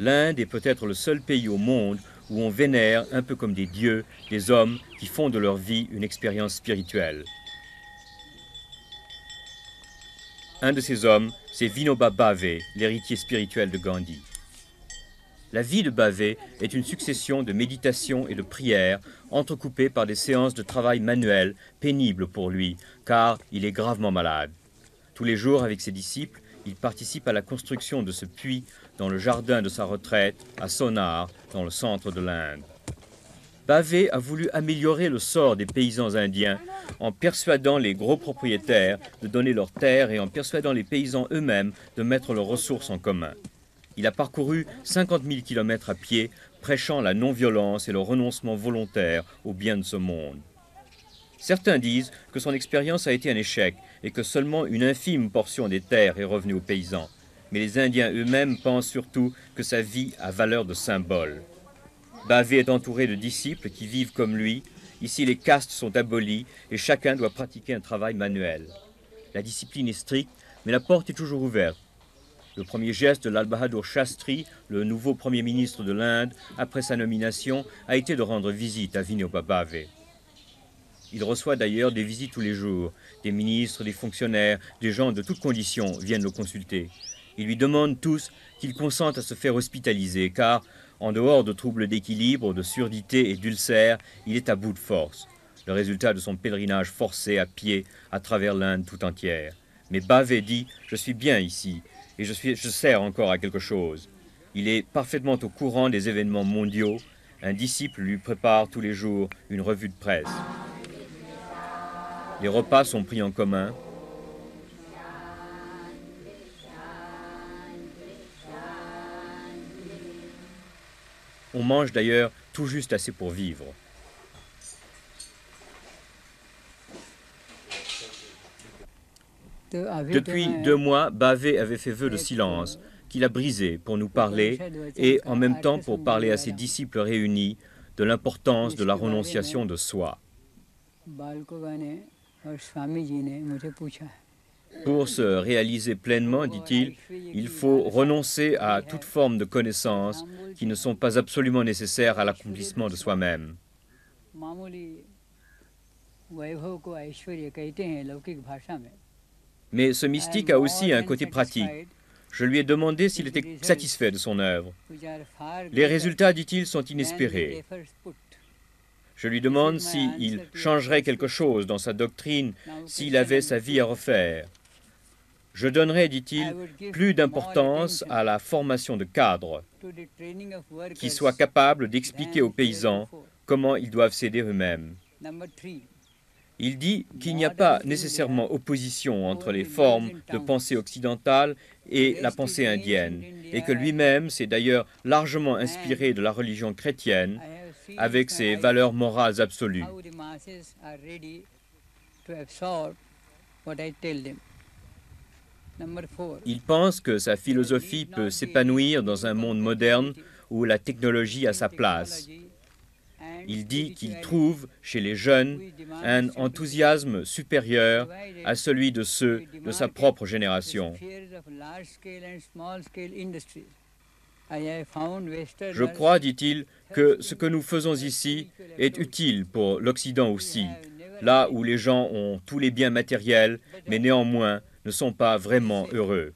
L'Inde est peut-être le seul pays au monde où on vénère, un peu comme des dieux, des hommes qui font de leur vie une expérience spirituelle. Un de ces hommes, c'est Vinoba Bhave, l'héritier spirituel de Gandhi. La vie de Bhave est une succession de méditations et de prières entrecoupées par des séances de travail manuel pénibles pour lui, car il est gravement malade. Tous les jours, avec ses disciples, il participe à la construction de ce puits dans le jardin de sa retraite à Sonar, dans le centre de l'Inde. Bhave a voulu améliorer le sort des paysans indiens en persuadant les gros propriétaires de donner leurs terres et en persuadant les paysans eux-mêmes de mettre leurs ressources en commun. Il a parcouru 50 000 kilomètres à pied, prêchant la non-violence et le renoncement volontaire au bien de ce monde. Certains disent que son expérience a été un échec et que seulement une infime portion des terres est revenue aux paysans. Mais les Indiens eux-mêmes pensent surtout que sa vie a valeur de symbole. Bhave est entouré de disciples qui vivent comme lui. Ici, les castes sont abolies et chacun doit pratiquer un travail manuel. La discipline est stricte, mais la porte est toujours ouverte. Le premier geste de Lal Bahadur Shastri, le nouveau Premier ministre de l'Inde, après sa nomination, a été de rendre visite à Vinoba Bhave. Il reçoit d'ailleurs des visites tous les jours. Des ministres, des fonctionnaires, des gens de toutes conditions viennent le consulter. Ils lui demandent tous qu'il consente à se faire hospitaliser, car, en dehors de troubles d'équilibre, de surdité et d'ulcères, il est à bout de force. Le résultat de son pèlerinage forcé à pied à travers l'Inde tout entière. Mais Bhave dit « Je suis bien ici, et je sers encore à quelque chose ». Il est parfaitement au courant des événements mondiaux. Un disciple lui prépare tous les jours une revue de presse. Les repas sont pris en commun. On mange d'ailleurs tout juste assez pour vivre. Depuis 2 mois, Bhave avait fait vœu de silence, qu'il a brisé pour nous parler et en même temps pour parler à ses disciples réunis de l'importance de la renonciation de soi. Pour se réaliser pleinement, dit-il, il faut renoncer à toute forme de connaissances qui ne sont pas absolument nécessaires à l'accomplissement de soi-même. Mais ce mystique a aussi un côté pratique. Je lui ai demandé s'il était satisfait de son œuvre. Les résultats, dit-il, sont inespérés. Je lui demande s'il changerait quelque chose dans sa doctrine, s'il avait sa vie à refaire. Je donnerais, dit-il, plus d'importance à la formation de cadres qui soient capables d'expliquer aux paysans comment ils doivent s'aider eux-mêmes. Il dit qu'il n'y a pas nécessairement opposition entre les formes de pensée occidentale et la pensée indienne, et que lui-même s'est d'ailleurs largement inspiré de la religion chrétienne avec ses valeurs morales absolues. Il pense que sa philosophie peut s'épanouir dans un monde moderne où la technologie a sa place. Il dit qu'il trouve chez les jeunes un enthousiasme supérieur à celui de ceux de sa propre génération. Je crois, dit-il, que ce que nous faisons ici est utile pour l'Occident aussi, là où les gens ont tous les biens matériels, mais néanmoins ne sont pas vraiment heureux.